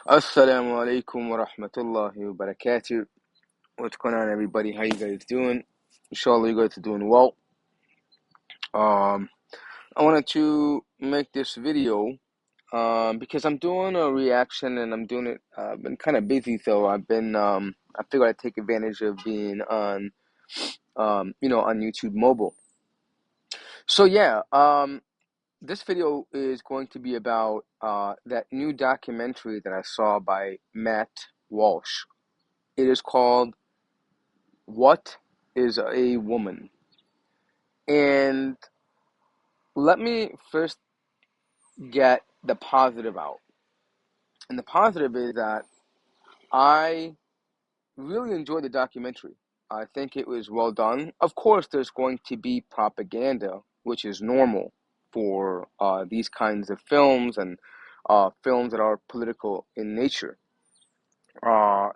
Assalamu alaikum wa rahmatullahi wa barakatuh. What's going on, everybody? How you guys doing? Inshallah, you guys are doing well. Um, I wanted to make this video because I'm doing a reaction and I'm doing it. I've been kind of busy, so I figured I'd take advantage of being on on YouTube mobile. So yeah, this video is going to be about that new documentary that I saw by Matt Walsh. It is called What is a Woman? And let me first get the positive out. And the positive is that I really enjoyed the documentary. I think it was well done. Of course, there's going to be propaganda, which is normal for these kinds of films and films that are political in nature. Uh,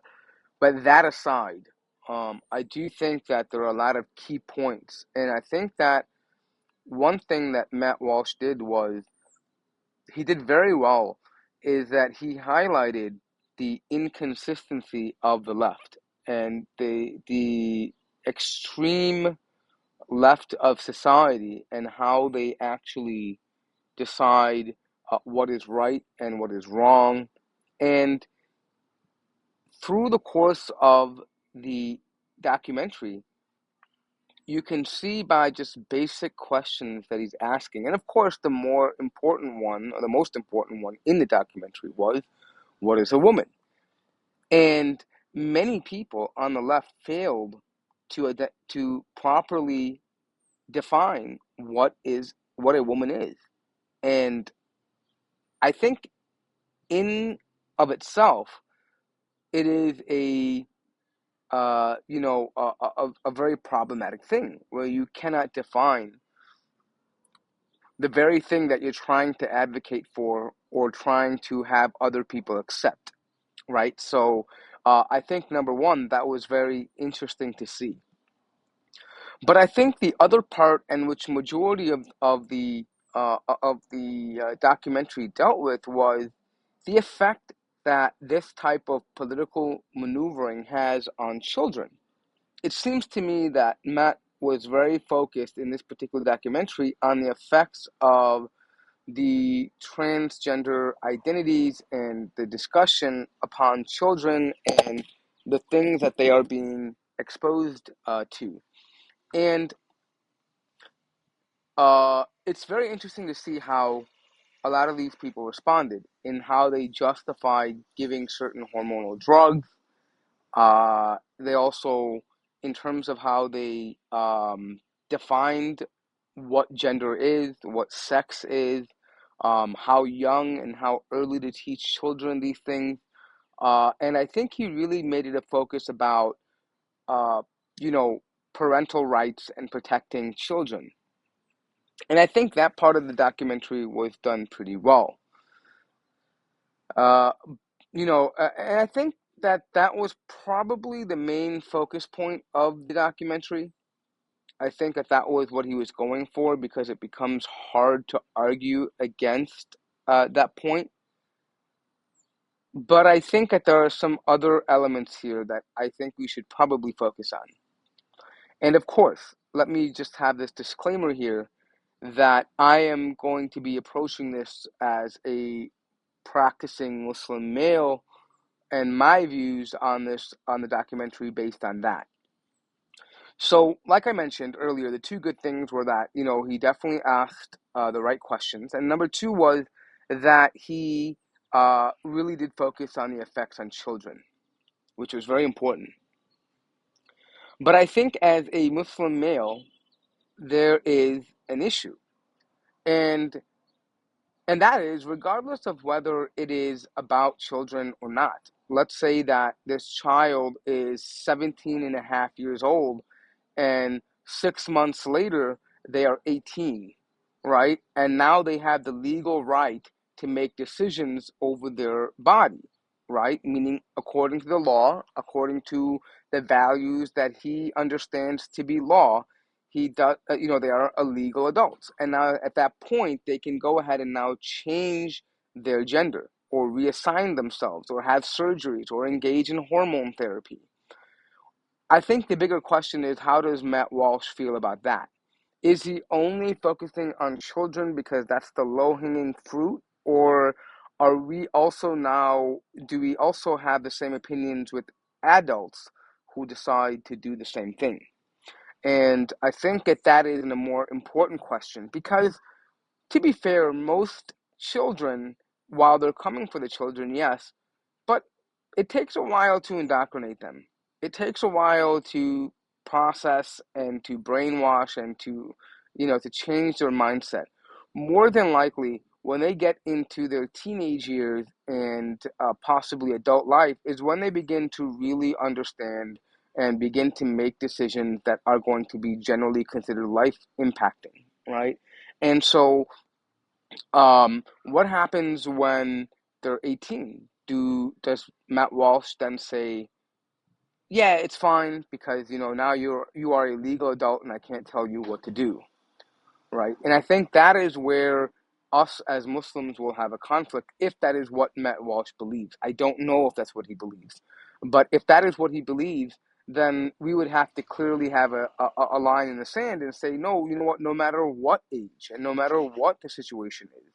but that aside, I do think that there are a lot of key points. And I think that one thing that Matt Walsh did was he did very well is that he highlighted the inconsistency of the left and the extreme left of society and how they actually decide what is right and what is wrong. And through the course of the documentary, you can see by just basic questions that he's asking. And of course, the more important one, or the most important one in the documentary was, what is a woman? And many people on the left failed to properly define what a woman is. And I think in of itself, it is a very problematic thing where you cannot define the very thing that you're trying to advocate for or trying to have other people accept, right? So I think number one, that was very interesting to see. But I think the other part, and which majority of the documentary dealt with, was the effect that this type of political maneuvering has on children. It seems to me that Matt was very focused in this particular documentary on the effects of the transgender identities and the discussion upon children and the things that they are being exposed to. And it's very interesting to see how a lot of these people responded in how they justified giving certain hormonal drugs. They also, in terms of how they defined what gender is, what sex is, how young and how early to teach children these things. And I think he really made it a focus about, uh, you know, parental rights and protecting children. And I think that part of the documentary was done pretty well. Uh, and I think that that was probably the main focus point of the documentary. I think that that was what he was going for because it becomes hard to argue against that point. But I think that there are some other elements here that I think we should probably focus on. And of course, let me just have this disclaimer here that I am going to be approaching this as a practicing Muslim male and my views on the documentary based on that. So, like I mentioned earlier, the two good things were that, he definitely asked the right questions. And number two was that he really did focus on the effects on children, which was very important. But I think as a Muslim male, there is an issue. And and that is regardless of whether it is about children or not. Let's say that this child is 17 and a half years old and 6 months later they are 18, right? And now they have the legal right to make decisions over their body, right? Meaning according to the law, according to the values that he understands to be law, he does, they are legal adults. And now at that point, they can go ahead and now change their gender. or reassign themselves or have surgeries or engage in hormone therapy. I think the bigger question is, how does Matt Walsh feel about that? Is he only focusing on children because that's the low-hanging fruit? Or are we also now, do we also have the same opinions with adults who decide to do the same thing? And I think that is a more important question because, to be fair, most children, while they're coming for the children, yes, but it takes a while to indoctrinate them. It takes a while to process and to brainwash and to, to change their mindset. More than likely, when they get into their teenage years and possibly adult life, is when they begin to really understand and begin to make decisions that are going to be generally considered life impacting, right? And so what happens when they're 18? Does Matt Walsh then say, "Yeah, it's fine because now you are a legal adult and I can't tell you what to do," right? And I think that is where us as Muslims will have a conflict if that is what Matt Walsh believes. I don't know if that's what he believes, but if that is what he believes, then we would have to clearly have a line in the sand and say, no, you know what, no matter what age and no matter what the situation is,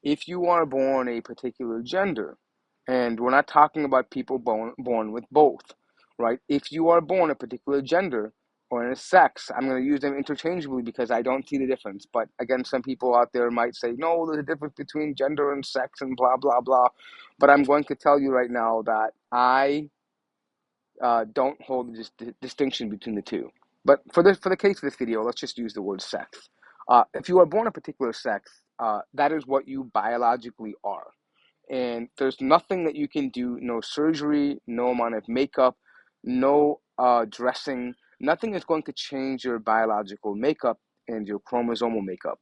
if you are born a particular gender, and we're not talking about people born with both, right? If you are born a particular gender, or in a sex, I'm going to use them interchangeably because I don't see the difference. But again, some people out there might say, no, there's a difference between gender and sex and blah, blah, blah. But I'm going to tell you right now that I don't hold the distinction between the two. But for the case of this video, let's just use the word sex. If you are born a particular sex, that is what you biologically are. And there's nothing that you can do, no surgery, no amount of makeup, no dressing, nothing is going to change your biological makeup and your chromosomal makeup.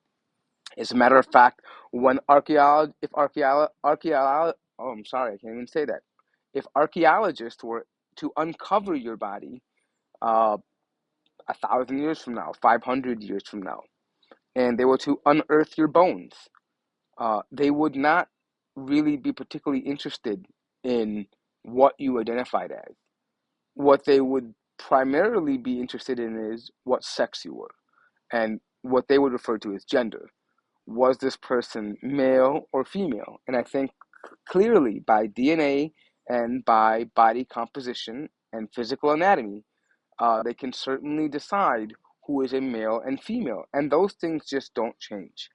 As a matter of fact, when oh, I'm sorry, I can't even say that. If archaeologists were to uncover your body 1,000 years from now, 500 years from now, and they were to unearth your bones, they would not really be particularly interested in what you identified as. What they would primarily be interested in is what sex you were and what they would refer to as gender. Was this person male or female? And I think clearly by DNA and by body composition and physical anatomy, they can certainly decide who is a male and female. And those things just don't change.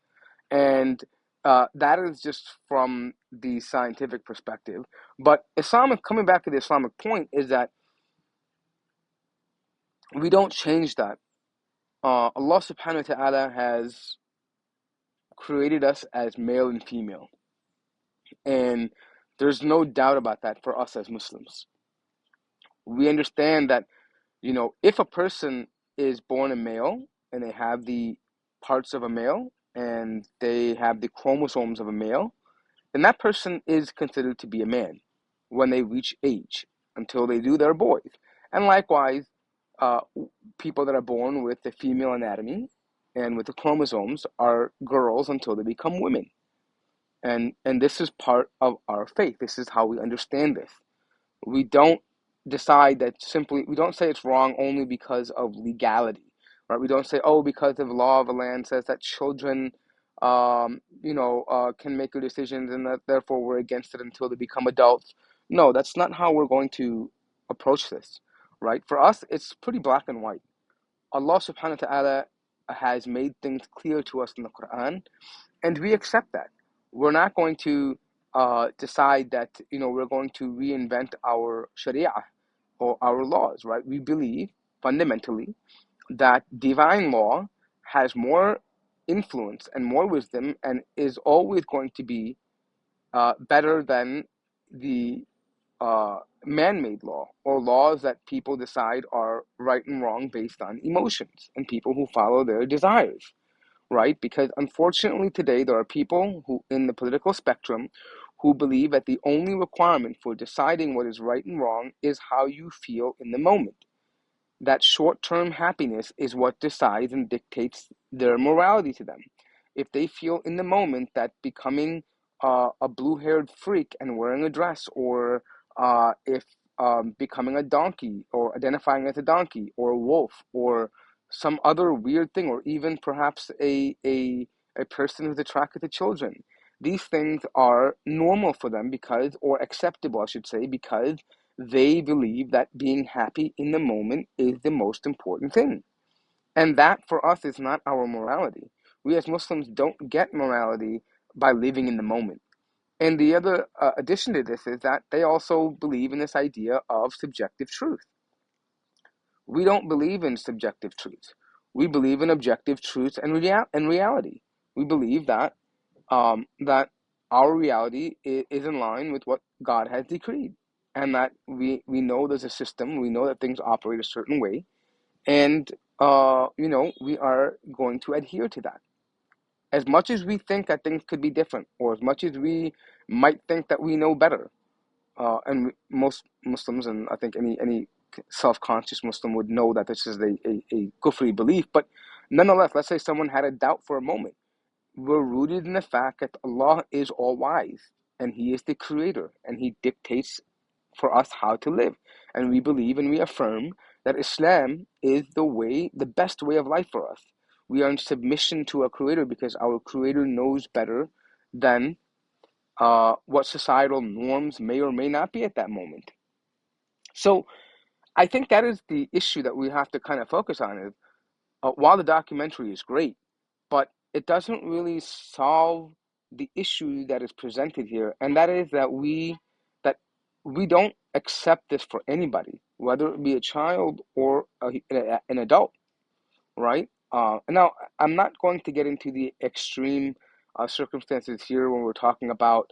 And that is just from the scientific perspective. But Islamic, coming back to the Islamic point, is that we don't change that. Allah subhanahu wa ta'ala has created us as male and female. And there's no doubt about that for us as Muslims. We understand that, if a person is born a male and they have the parts of a male and they have the chromosomes of a male, then that person is considered to be a man when they reach age until they do their boys. And likewise, uh, people that are born with the female anatomy and with the chromosomes are girls until they become women. And this is part of our faith. This is how we understand this. We don't decide that simply, we don't say it's wrong only because of legality, right? We don't say, oh, because the law of the land says that children, can make good decisions and that therefore we're against it until they become adults. No, that's not how we're going to approach this, right? For us, it's pretty black and white. Allah subhanahu wa ta'ala has made things clear to us in the Quran, and we accept that. We're not going to decide that we're going to reinvent our Sharia or our laws, right? We believe fundamentally that divine law has more influence and more wisdom and is always going to be better than the man-made law or laws that people decide are right and wrong based on emotions and people who follow their desires, right? Because unfortunately today there are people who in the political spectrum who believe that the only requirement for deciding what is right and wrong is how you feel in the moment. That short-term happiness is what decides and dictates their morality to them. If they feel in the moment that becoming a blue-haired freak and wearing a dress, or if becoming a donkey, or identifying as a donkey, or a wolf, or some other weird thing, or even perhaps a person who's attracted to children. These things are normal for them because, or acceptable, I should say, because they believe that being happy in the moment is the most important thing. And that for us is not our morality. We as Muslims don't get morality by living in the moment. And the other addition to this is that they also believe in this idea of subjective truth. We don't believe in subjective truth. We believe in objective truth and reality. We believe that our reality is in line with what God has decreed, and that we know there's a system. We know that things operate a certain way, and we are going to adhere to that. As much as we think that things could be different, or as much as we might think that we know better, and most Muslims, and I think any self-conscious Muslim would know that this is a kufri belief, but nonetheless, let's say someone had a doubt for a moment. We're rooted in the fact that Allah is all wise, and He is the creator, and He dictates for us how to live. And we believe and we affirm that Islam is the best way of life for us. We are in submission to our creator because our creator knows better than what societal norms may or may not be at that moment. So I think that is the issue that we have to kind of focus on is, while the documentary is great, but it doesn't really solve the issue that is presented here, and that is that we don't accept this for anybody, whether it be a child or an adult, right? Now, I'm not going to get into the extreme circumstances here when we're talking about,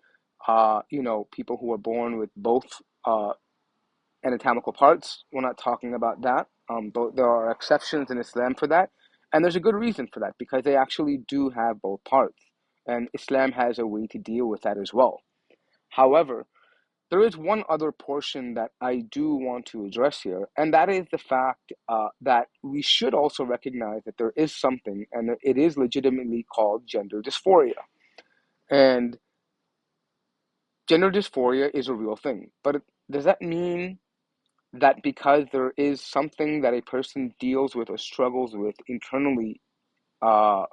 people who are born with both uh, anatomical parts. We're not talking about that. But there are exceptions in Islam for that, and there's a good reason for that because they actually do have both parts, and Islam has a way to deal with that as well. However, there is one other portion that I do want to address here, and that is the fact that we should also recognize that there is something, and it is legitimately called gender dysphoria. And gender dysphoria is a real thing, but does that mean that because there is something that a person deals with or struggles with internally, uh,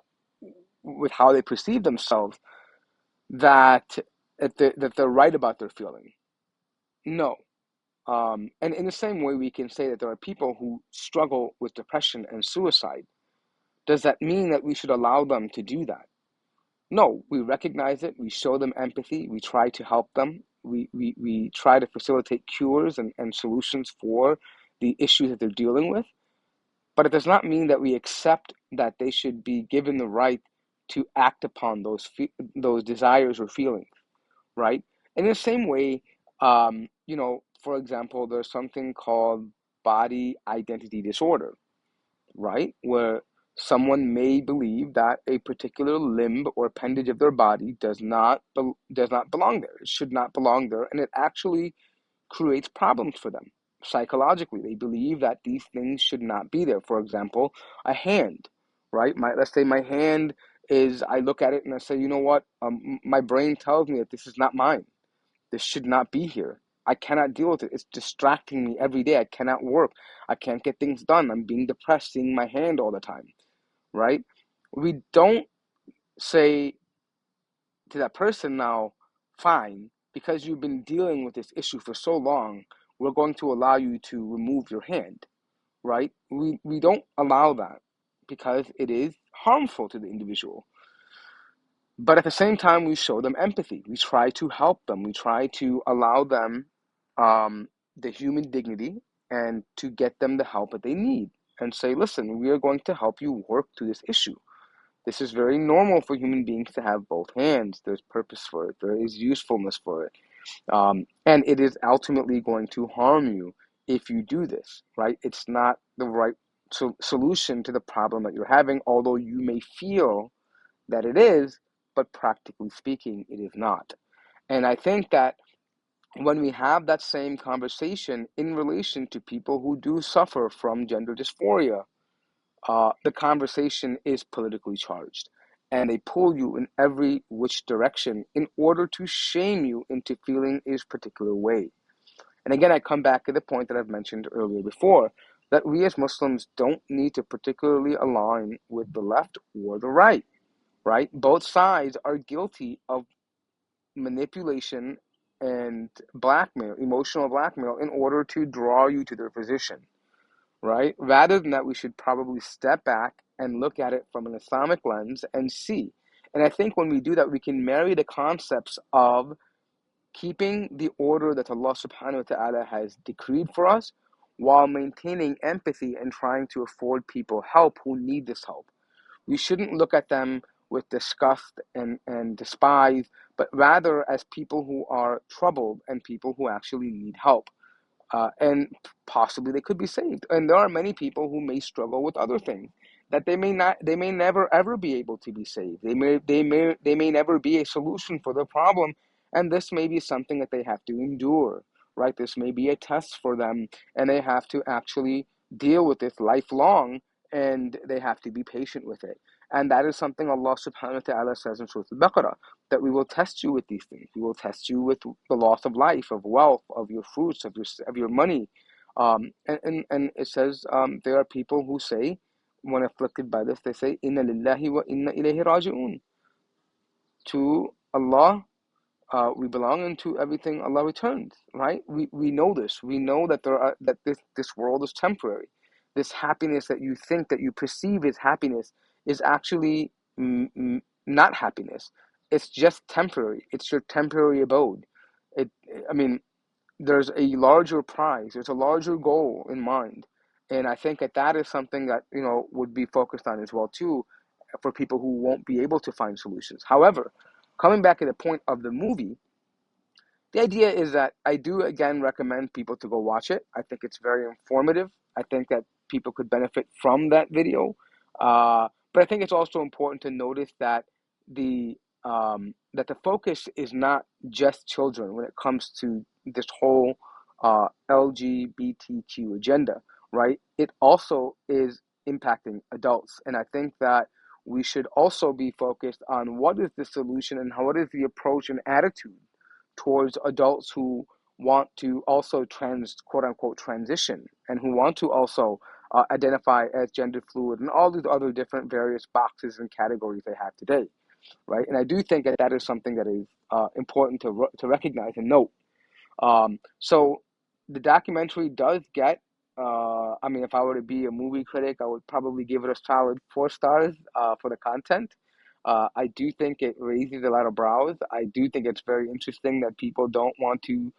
with how they perceive themselves, that that they're right about their feeling? No. And in the same way, we can say that there are people who struggle with depression and suicide. Does that mean that we should allow them to do that? No, we recognize it, we show them empathy, we try to help them, we try to facilitate cures and solutions for the issues that they're dealing with. But it does not mean that we accept that they should be given the right to act upon those desires or feelings, right? In the same way, for example, there's something called body identity disorder, right? Where someone may believe that a particular limb or appendage of their body does not belong there. It should not belong there, and it actually creates problems for them psychologically. They believe that these things should not be there. For example, a hand, right? Let's say my hand is. I look at it and I say, you know what? My brain tells me that this is not mine. This should not be here. I cannot deal with it. It's distracting me every day. I cannot work. I can't get things done. I'm being depressed seeing my hand all the time, right? We don't say to that person now, fine, because you've been dealing with this issue for so long, we're going to allow you to remove your hand, right? We don't allow that because it is harmful to the individual. But at the same time, we show them empathy. We try to help them. We try to allow them the human dignity and to get them the help that they need and say, listen, we are going to help you work through this issue. This is very normal for human beings to have both hands. There's purpose for it. There is usefulness for it. And it is ultimately going to harm you if you do this, right? It's not the right solution to the problem that you're having, although you may feel that it is, but practically speaking, it is not. And I think that when we have that same conversation in relation to people who do suffer from gender dysphoria, the conversation is politically charged. and they pull you in every which direction in order to shame you into feeling a particular way. And again, I come back to the point that I've mentioned earlier before, that we as Muslims don't need to particularly align with the left or the right, right? Both sides are guilty of manipulation and blackmail, emotional blackmail, in order to draw you to their position, right? Rather than that, we should probably step back and look at it from an Islamic lens and see. And I think when we do that, we can marry the concepts of keeping the order that Allah subhanahu wa ta'ala has decreed for us while maintaining empathy and trying to afford people help who need this help. We shouldn't look at them with disgust and despise, but rather as people who are troubled and people who actually need help. And possibly they could be saved. And there are many people who may struggle with other things that they may never ever be able to be saved. They may never be a solution for the problem, and this may be something that they have to endure, right? This may be a test for them, and they have to actually deal with this lifelong, and they have to be patient with it. And that is something Allah subhanahu wa ta'ala says in Surah Al-Baqarah, that we will test you with these things. We will test you with the loss of life, of wealth, of your fruits, of your money. And it says there are people who say, when afflicted by this, they say, Inna lillahi wa inna ilayhi raji'un. To Allah we belong, and to everything Allah returns, right? We know this. We know that this world is temporary. This happiness that you think, that you perceive as happiness, is actually not happiness. It's just temporary. It's your temporary abode. It. I mean, there's a larger prize. There's a larger goal in mind, and I think that is something that would be focused on as well too, for people who won't be able to find solutions. However, coming back to the point of the movie, the idea is that I do again recommend people to go watch it. I think it's very informative. I think that people could benefit from that video. But I think it's also important to notice that the focus is not just children when it comes to this whole LGBTQ agenda, right? It also is impacting adults, and I think that we should also be focused on what is the solution and what is the approach and attitude towards adults who want to also quote unquote transition, and who want to also identify as gender fluid and all these other different various boxes and categories they have today, right? And I do think that is something that is important to recognize and note. So the documentary does get, I mean, if I were to be a movie critic, I would probably give it a solid 4 stars for the content. I do think it raises a lot of brows. I do think it's very interesting that people don't want to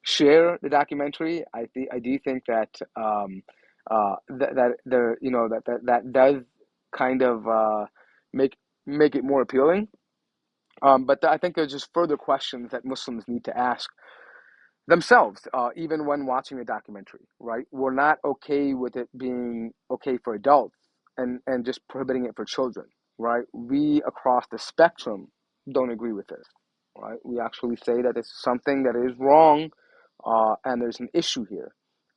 share the documentary. I do think that that there, that does kind of make it more appealing. But I think there's just further questions that Muslims need to ask themselves, even when watching a documentary, right? We're not okay with it being okay for adults and just prohibiting it for children, right? We across the spectrum don't agree with this, right? We actually say that it's something that is wrong, and there's an issue here.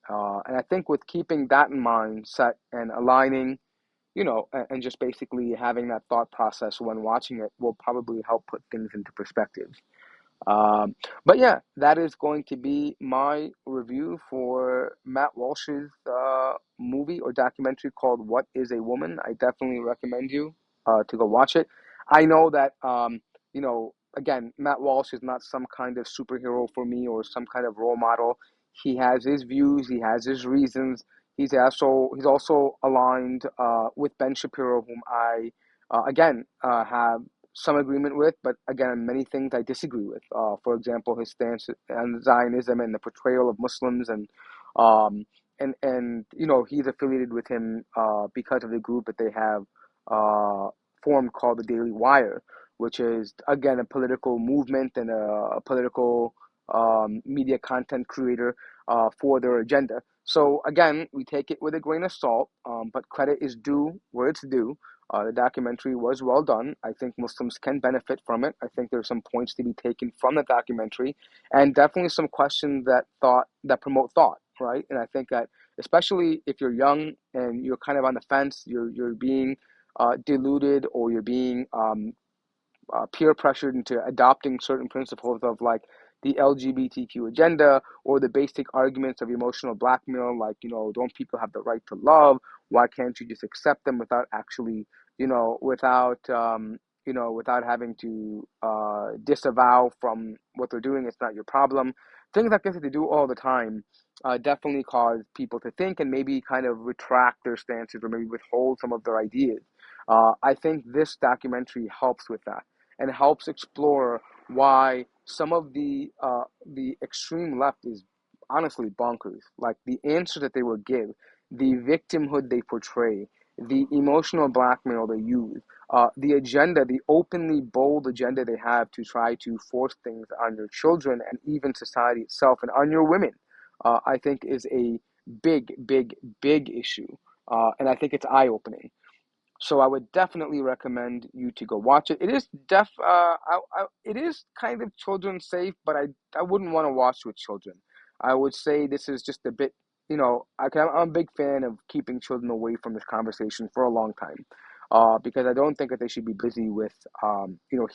And I think with keeping that in mind, set and aligning, and just basically having that thought process when watching it will probably help put things into perspective. Um, but yeah, that is going to be my review for Matt Walsh's movie or documentary called What is a Woman? I definitely recommend you to go watch it. I know that, again, Matt Walsh is not some kind of superhero for me or some kind of role model. He has his views, he has his reasons. He's also aligned with Ben Shapiro, whom I, again, have some agreement with, but again, many things I disagree with. For example, his stance on Zionism and the portrayal of Muslims, um, and he's affiliated with him because of the group that they have formed called the Daily Wire, which is again a political movement and a political media content creator for their agenda. So again, we take it with a grain of salt, but credit is due where it's due. The documentary was well done. I think Muslims can benefit from it. I think there's some points to be taken from the documentary, and definitely some questions that promote thought, right? And I think that especially if you're young and you're kind of on the fence, you're being deluded, or you're being peer pressured into adopting certain principles of like the LGBTQ agenda, or the basic arguments of emotional blackmail, like, don't people have the right to love? Why can't you just accept them without actually, without having to disavow from what they're doing? It's not your problem. Things like this that they do all the time definitely cause people to think and maybe kind of retract their stances or maybe withhold some of their ideas. I think this documentary helps with that and helps explore why some of the extreme left is honestly bonkers. Like the answer that they will give, the victimhood they portray, the emotional blackmail they use, the agenda, the openly bold agenda they have to try to force things on your children and even society itself and on your women, I think is a big, big, big issue. And I think it's eye opening. So I would definitely recommend you to go watch it. It is it is kind of children safe, but I wouldn't want to watch with children. I would say this is just a bit, I'm a big fan of keeping children away from this conversation for a long time, because I don't think that they should be busy with,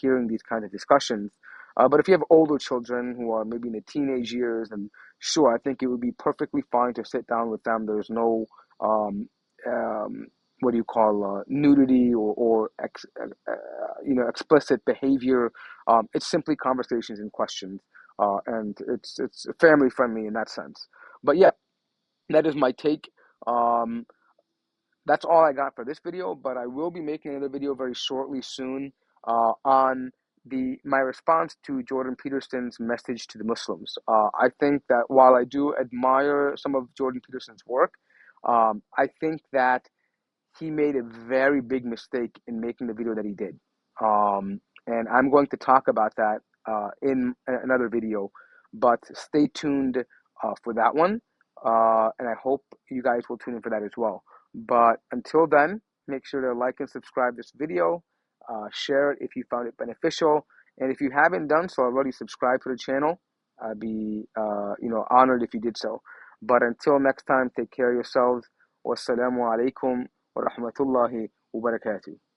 hearing these kinds of discussions. But if you have older children who are maybe in the teenage years, then sure, I think it would be perfectly fine to sit down with them. There's no um, um, what do you call nudity or explicit behavior. It's simply conversations and questions, and it's family friendly in that sense. But yeah, that is my take. Um, that's all I got for this video, but I will be making another video very shortly soon on the my response to Jordan Peterson's message to the Muslims. I think that while I do admire some of Jordan Peterson's work, I think that he made a very big mistake in making the video that he did. And I'm going to talk about that in another video, but stay tuned for that one. And I hope you guys will tune in for that as well. But until then, make sure to like and subscribe this video, share it if you found it beneficial. And if you haven't done so already, subscribe to the channel. I'd be, honored if you did so. But until next time, take care of yourselves. Wassalamu alaikum ورحمة الله وبركاته.